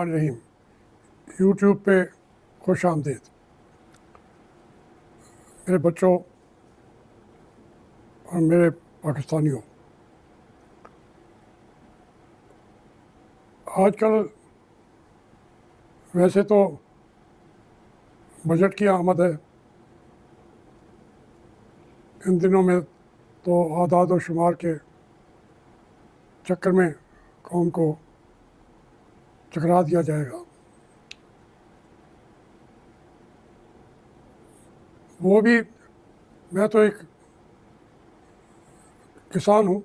बिस्मिल्लाहिर्रहमानिर्रहीम। यूट्यूब पे खुश आमदीद। मेरे बच्चों और मेरे पाकिस्तानियों, आजकल वैसे तो बजट की आमद है। इन दिनों में तो आदाद और शुमार के चक्कर में कौम को चकरा दिया जाएगा। वो भी, मैं तो एक किसान हूँ।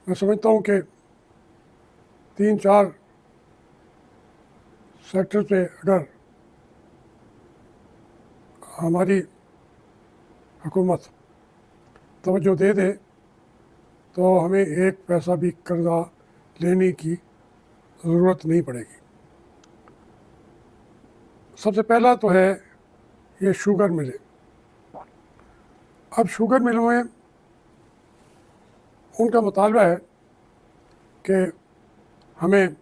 मैं समझता हूँ कि 3-4 सेक्टर पे अगर हमारी हुकूमत तवज्जो दे दे तो हमें एक पैसा भी कर्जा लेने की ज़रूरत नहीं पड़ेगी। सबसे पहला तो है ये शुगर मिलें। अब शुगर मिलों में उनका मुतालबा है कि हमें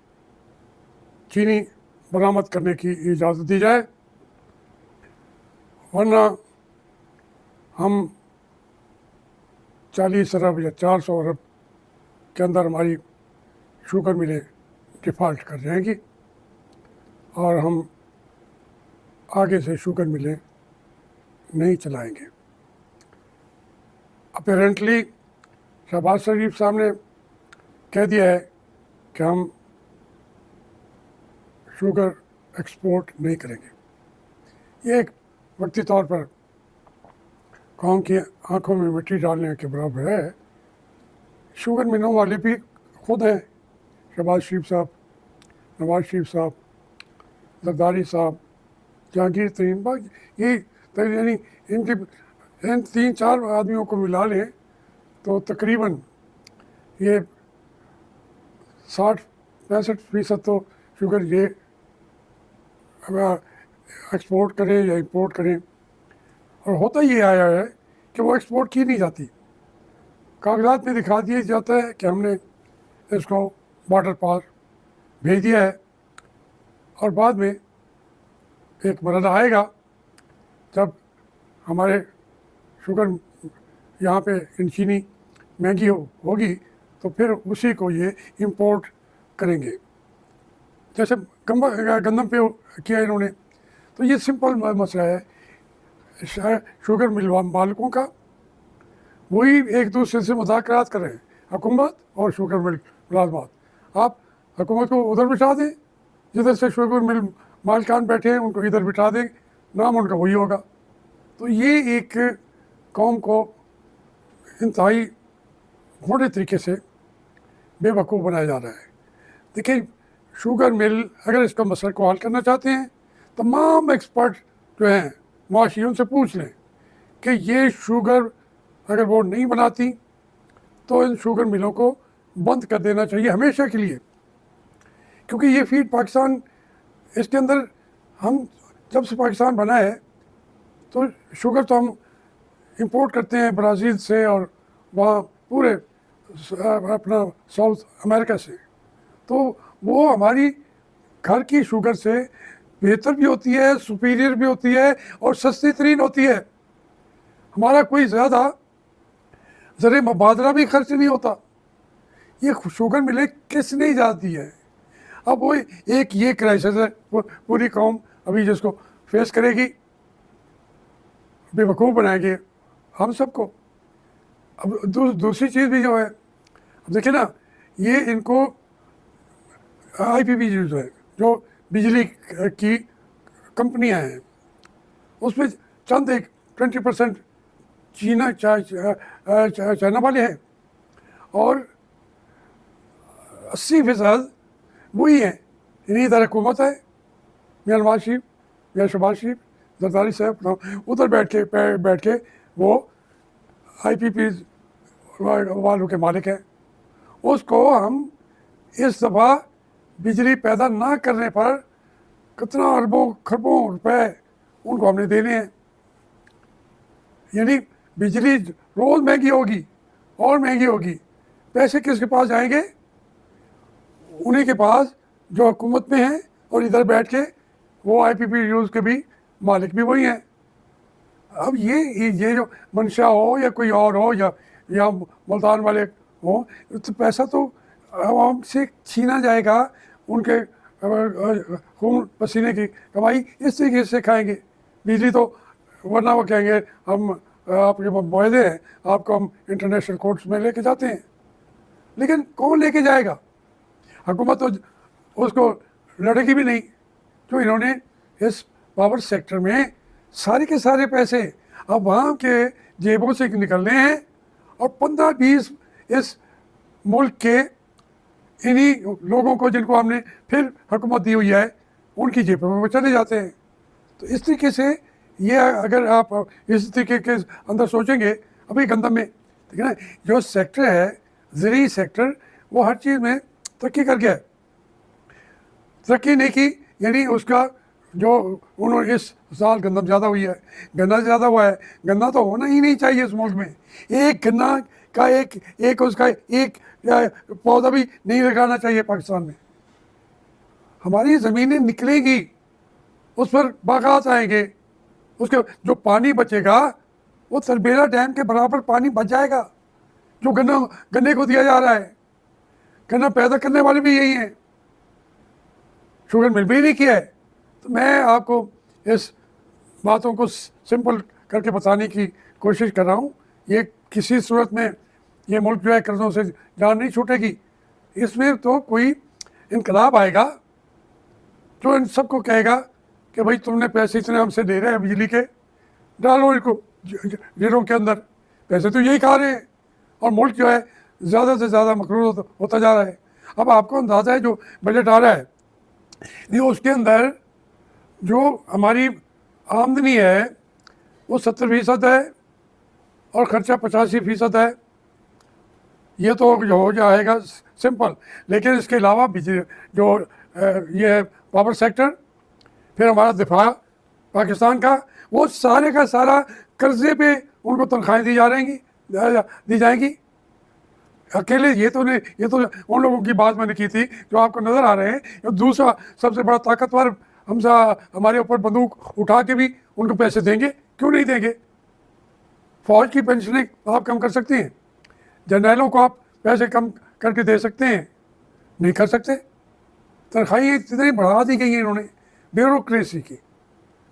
चीनी बरामद करने की इजाज़त दी जाए, वरना हम 40 अरब या 400 अरब के अंदर हमारी शुगर मिलें डिफ़ॉल्ट कर जाएंगी और हम आगे से शुगर मिलें नहीं चलाएंगे। अपेरेंटली शहबाज शरीफ साहब ने कह दिया है कि हम शुगर एक्सपोर्ट नहीं करेंगे। ये एक वक्ती तौर पर कौम की आंखों में मिट्टी डालने के बराबर है। शुगर मिलों वाले भी खुद हैं, शहबाज शरीफ साहब, नवाज शरीफ साहब, जरदारी साहब, जहांगीर तरीन, ये यानी इनके इन 3-4 आदमियों को मिला लें तो तकरीबन ये 60-65% तो शुगर ये एक्सपोर्ट करें या इंपोर्ट करें। और होता ये आया है कि वो एक्सपोर्ट की नहीं जाती। कागजात में दिखा दिया जाता है कि हमने इसको बॉर्डर पार भेज दिया है, और बाद में एक मरहला आएगा जब हमारे शुगर यहाँ पे इन चीनी महंगी होगी तो फिर उसी को ये इंपोर्ट करेंगे। जैसे गंदम पे किया इन्होंने, तो ये सिंपल मसला है शुगर मिल मालिकों का। वही एक दूसरे से मुज़ाकरात कर रहे हैं, हुकूमत और शुगर मिल मुलाजमात। आप हुकूमत को उधर बिठा दें जिधर से शुगर मिल मालिकान बैठे हैं, उनको इधर बिठा दें, नाम उनका वही होगा। तो ये एक कौम को इंतहाई घोड़े तरीके से बेवकूफ़ बनाया जा रहा है। देखिए, शुगर मिल अगर इसका मसले को हल करना चाहते हैं, तमाम एक्सपर्ट जो हैं मुआशी, उनसे पूछ लें कि ये शुगर अगर वो नहीं बनाती तो इन शुगर मिलों को बंद कर देना चाहिए हमेशा के लिए। क्योंकि ये फीड पाकिस्तान, इसके अंदर हम जब से पाकिस्तान बना है तो शुगर तो हम इंपोर्ट करते हैं ब्राज़ील से और वहाँ पूरे अपना साउथ अमेरिका से, तो वो हमारी घर की शुगर से बेहतर भी होती है, सुपीरियर भी होती है और सस्ती तरीन होती है। हमारा कोई ज़्यादा ज़रे मुबादला भी खर्च नहीं होता। ये शुगर मिले किसने इजाज़त दी है? अब वो एक ये क्राइसिस है पूरी कौम अभी जिसको फेस करेगी, बेवकूफ़ बनाएंगे हम सबको। अब दूसरी चीज़ भी जो है, अब देखिए ना, ये इनको IPP जो है, जो बिजली की कंपनियां हैं, उसमें चंद एक 20% चाइना वाले हैं और 80% वही हैं। इन्हीं तरह हुकूमत है, मियां नवाज शरीफ, मियां शहबाज शरीफ, जरदारी साहब उधर बैठ के वो IPP वालों के मालिक हैं। उसको हम इस दफ़ा बिजली पैदा ना करने पर कितना अरबों खरबों रुपए उनको हमने देने हैं। यानी बिजली रोज़ महंगी होगी और महंगी होगी, पैसे किसके पास जाएंगे? उन्हीं के पास जो हुकूमत में हैं और इधर बैठ के वो IPPUs के भी मालिक भी वही हैं। अब ये जो मंशा हो या कोई और हो या मुल्तान वाले हो, तो पैसा तो आवाम से छीना जाएगा, उनके खून पसीने की कमाई इस तरीके से खाएंगे बिजली। तो वरना वो कहेंगे हम आपके मुआहदे हैं, आपको हम इंटरनेशनल कोर्ट्स में लेके जाते हैं। लेकिन कौन लेके जाएगा? हुकूमत तो उसको लड़ेगी भी नहीं, तो इन्होंने इस पावर सेक्टर में सारे के सारे पैसे अब वहाँ के जेबों से निकलने हैं और 15-20 इस मुल्क के इन्हीं लोगों को जिनको हमने फिर हुकूमत दी हुई है उनकी जेबों में वो चले जाते हैं। तो इस तरीके से ये अगर आप इस तरीके के अंदर सोचेंगे, अभी गंदम में ठीक है ना, जो सेक्टर है ज़रूरी सेक्टर, वो हर चीज़ में तरक्की कर गया है। तरक्की नहीं की यानी उसका जो उन्होंने इस साल गंदम ज़्यादा हुई है, गन्ना ज़्यादा हुआ है। गन्ना तो होना ही नहीं चाहिए इस मुल्क में। एक गन्ना का एक उसका एक पौधा भी नहीं लगाना चाहिए पाकिस्तान में। हमारी ज़मीनें निकलेंगी, उस पर बागात आएंगे, उसके जो पानी बचेगा वो तरबेला डैम के बराबर पानी बच जाएगा जो गन्ने को दिया जा रहा है। गन्ना पैदा करने वाले भी यही हैं, शुगर मिल भी नहीं किया है। तो मैं आपको इस बातों को सिंपल करके बताने की कोशिश कर रहा हूँ। ये किसी सूरत में ये मुल्क जो है कर्ज़ों से जान नहीं छूटेगी। इसमें तो कोई इनकलाब आएगा जो इन सबको कहेगा कि भाई तुमने पैसे इतने हमसे दे रहे हैं बिजली के, डालो इनको जेलों के अंदर, पैसे तो यही खा रहे हैं और मुल्क जो है ज़्यादा से ज़्यादा मकरूर होता जा रहा है। अब आपको अंदाज़ा है जो बजट आ रहा है ये उसके अंदर जो हमारी आमदनी है वो 70% है और ख़र्चा 85% है। ये तो हो जाएगा सिंपल। लेकिन इसके अलावा बिजली जो ये है पावर सेक्टर, फिर हमारा दिफा पाकिस्तान का, वो सारे का सारा कर्जे पे उनको तनख्वाहें दी जाएंगी। अकेले ये तो उन लोगों की बात मैंने की थी जो आपको नज़र आ रहे हैं। दूसरा सबसे बड़ा ताकतवर हमारे ऊपर बंदूक उठा के भी उनको पैसे देंगे, क्यों नहीं देंगे? फौज की पेंशनें आप कम कर सकती हैं, जर्नैलों को आप पैसे कम करके दे सकते हैं, नहीं कर सकते। तनख्वाहें इतनी बढ़ा दी गई हैं इन्होंने ब्यूरोक्रेसी की,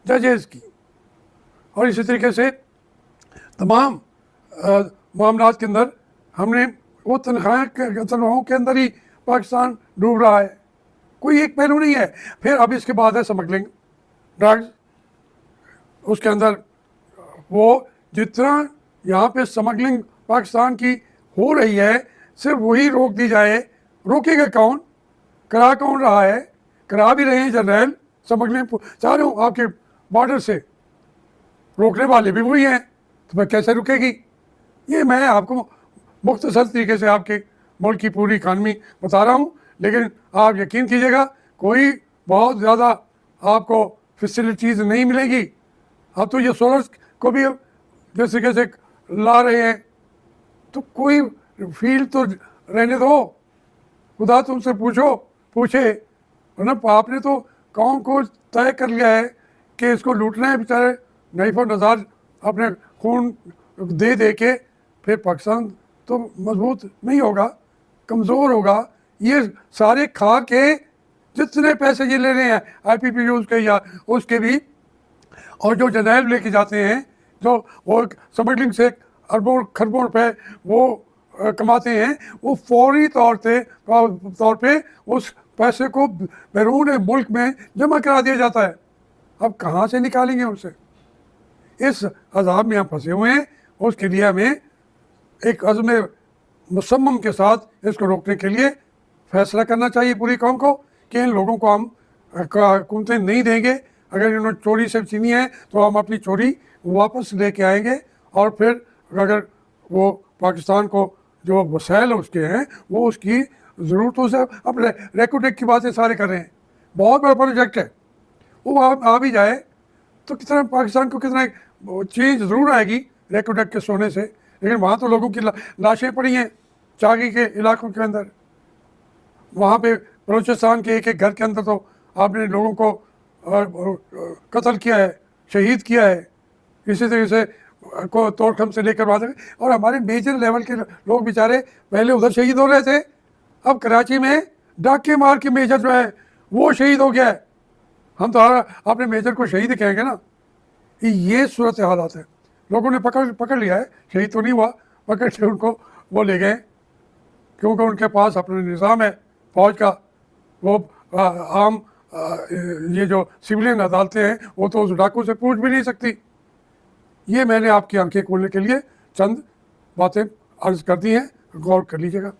जजेस की, और इसी तरीके से तमाम मामलात के अंदर हमने वो तनख्वाहों के अंदर ही पाकिस्तान डूब रहा है। कोई एक पहलू नहीं है। फिर अब इसके बाद है स्मगलिंग ड्रग्स, उसके अंदर वो जितना यहाँ पे स्मगलिंग पाकिस्तान की हो रही है सिर्फ वही रोक दी जाए। रोकेगा कौन? करा कौन रहा है? करा भी रहे हैं जर्नैल स्मगलिंग चारों आपके बॉर्डर से, रोकने वाले भी वही हैं। तो फिर कैसे रुकेगी? ये मैं आपको मुख्तसर तरीके से आपके मुल्क की पूरी इकानमी बता रहा हूँ। लेकिन आप यकीन कीजिएगा कोई बहुत ज़्यादा आपको फैसिलिटीज़ नहीं मिलेगी। अब तो ये सोलर को भी जिस तरीके से ला रहे हैं, तो कोई फील्ड तो रहने दो, खुदा तुमसे पूछे। वरना आपने तो कौम को तय कर लिया है कि इसको लूटना है बेचारे, नाइफ और नज़ार अपने खून दे के। फिर पाकिस्तान तो मजबूत नहीं होगा, कमज़ोर होगा। ये सारे खा के जितने पैसे ये ले रहे हैं IPPUs के या उसके भी, और जो जर्नैल लेके जाते हैं जो वो स्मगलिंग से अरबों खरबों रुपए वो कमाते हैं, वो फौरी तौर पे उस पैसे को बैरून मुल्क में जमा करा दिया जाता है। अब कहाँ से निकालेंगे उनसे? इस अजाब में हम फंसे हुए हैं। उसके लिए हमें एक अज़्म मुसम्मम के साथ इसको रोकने के लिए फैसला करना चाहिए पूरी कौम को कि इन लोगों को हम हुकूमतें नहीं देंगे। अगर इन्होंने चोरी से छीनी है तो हम अपनी चोरी वापस लेके आएंगे, और फिर अगर वो पाकिस्तान को जो वसाइल उसके हैं वो उसकी ज़रूरतों से, अब रेकोटेक की बातें सारे कर रहे हैं, बहुत बड़ा प्रोजेक्ट है, वो आ भी जाए तो कितना पाकिस्तान को कितना चेंज ज़रूर आएगी रेकोटेक के सोने से। लेकिन वहाँ तो लोगों की लाशें पड़ी हैं चागी के इलाकों के अंदर, वहाँ पे बलूचिस्तान के एक एक घर के अंदर तो आपने लोगों को कत्ल किया है, शहीद किया है। इसी तरीके से को तोड़खम से लेकर बात है। और हमारे मेजर लेवल के लोग बेचारे पहले उधर शहीद हो रहे थे, अब कराची में डाके मार के मेजर जो है वो शहीद हो गया है। हम तो अपने मेजर को शहीद कहेंगे ना। ये सूरत हालात है। लोगों ने पकड़ लिया है, शहीद तो नहीं हुआ, पकड़ के उनको वो ले गए, क्योंकि उनके पास अपना निज़ाम है फौज का। वो आम ये जो सिविलियन अदालतें हैं वो तो उस डाकू से पूछ भी नहीं सकती। ये मैंने आपकी आंखें खोलने के लिए चंद बातें अर्ज कर दी हैं, गौर कर लीजिएगा।